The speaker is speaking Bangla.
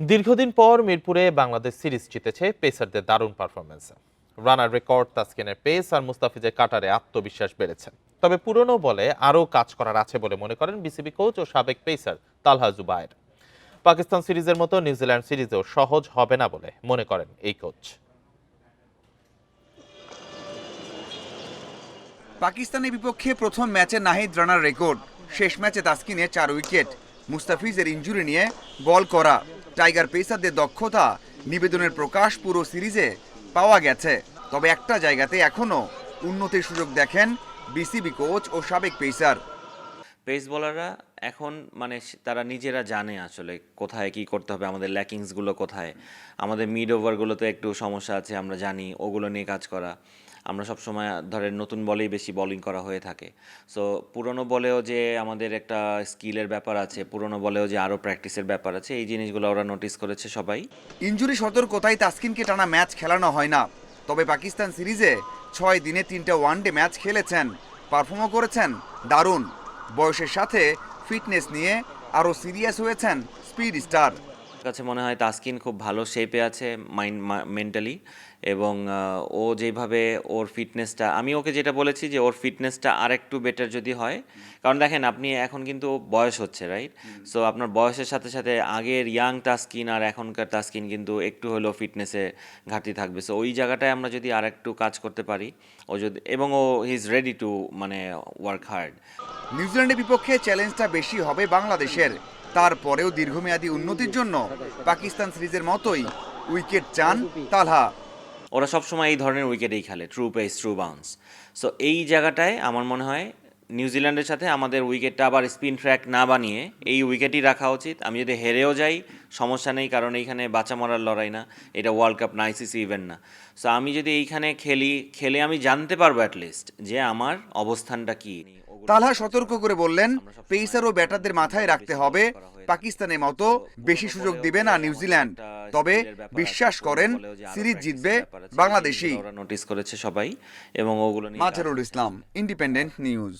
দীর্ঘদিন পর মিরপুরে বাংলাদেশ সিরিজ জিতেছে পেসারদের দারুণ পারফরমেন্সে। রানার রেকর্ড, তাসকিনের পেস আর মুস্তাফিজের কাটারে আত্মবিশ্বাস বেড়েছে। তবে পুরনো বলে আরও কাজ করার আছে বলে মনে করেন বিসিবি কোচ ও সাবেক পেসার তালহা জুবায়ের। পাকিস্তান সিরিজের মতো নিউজিল্যান্ড সিরিজেও সহজ হবে না বলে মনে করেন এই কোচ। পাকিস্তানের বিপক্ষে প্রথম ম্যাচে নাহিদ রানার রেকর্ড, শেষ ম্যাচে তাসকিনের 4 উইকেট, মুস্তাফিজের ইনজুরি নিয়ে বল করা, টাইগার পেসারদের দক্ষতা নিবেদনের প্রকাশ পুরো সিরিজে পাওয়া গেছে। তবে একটা জায়গাতে এখনও উন্নতির সুযোগ দেখেন বিসিবি কোচ ও সাবেক পেসার। পেস বোলাররা এখন তারা নিজেরা জানে আসলে কোথায় কি করতে হবে, আমাদের ল্যাকিংসগুলো কোথায়, আমাদের মিড ওভারগুলোতে একটু সমস্যা আছে আমরা জানি, ওগুলো নিয়ে কাজ করা। আমরা সবসময় ধরেন নতুন বলেই বেশি বোলিং করা হয়ে থাকে। সো পুরনো বলেও যে আমাদের একটা স্কিলের ব্যাপার আছে, পুরনো বলেও যে আরও প্র্যাকটিসের ব্যাপার আছে, এই জিনিসগুলো ওরা নোটিস করেছে সবাই। ইনজুরি সতর্কতায় তাসকিনকে টানা ম্যাচ খেলানো হয় না। তবে পাকিস্তান সিরিজে 6 দিনে 3টা ওয়ানডে ম্যাচ খেলেছেন, পারফর্মও করেছেন দারুণ। বয়সের সাথে ফিটনেস নিয়ে আরও সিরিয়াস হয়েছেন স্পিড স্টার। কাছে মনে হয় তাসকিন খুব ভালো শেপে আছে মেন্টালি, এবং ও যেভাবে ওর ফিটনেসটা, আমি ওকে যেটা বলেছি যে ওর ফিটনেসটা আর একটু বেটার যদি হয়, কারণ দেখেন আপনি এখন কিন্তু বয়স হচ্ছে, রাইট? সো আপনার বয়সের সাথে সাথে আগের ইয়াং তাসকিন আর এখনকার তাসকিন কিন্তু একটু হলেও ফিটনেসে ঘাটতি থাকবে। সো ওই জায়গাটায় আমরা যদি আর একটু কাজ করতে পারি, ও যদি, এবং ও he is ready to work hard. নিউজিল্যান্ডের বিপক্ষে চ্যালেঞ্জটা বেশি হবে বাংলাদেশের। তারপরেও দীর্ঘমেয়াদী উন্নতির জন্য পাকিস্তান সিরিজের মতোই উইকেট চান তালহা। ওরা সবসময় এই ধরনের উইকেটেই খেলে, true pace, true bounce. So এই জায়গাটায় আমার মনে হয় নিউজিল্যান্ডের সাথে আমাদের উইকেটটা আবার স্পিন ট্র্যাক না বানিয়ে এই উইকেটই রাখা উচিত। আমি যদি হেরেও যাই সমস্যা নেই, কারণ এইখানে বাঁচা মরার লড়াই না, এটা ওয়ার্ল্ড কাপ না, আইসিসি ইভেন্ট না। সো আমি যদি এইখানে খেলে আমি জানতে পারবো অ্যাটলিস্ট যে আমার অবস্থানটা কী। তালহা সতর্ক করে বললেন, পেসার ও ব্যাটারদের মাথায় রাখতে হবে পাকিস্তানের মতো বেশি সুযোগ দিবে না নিউজিল্যান্ড। তবে বিশ্বাস করেন সিরিজ জিতবে বাংলাদেশি। নোটিস করেছে সবাই, এবং ওগুলো মাঝারুল ইসলাম, ইন্ডিপেন্ডেন্ট নিউজ।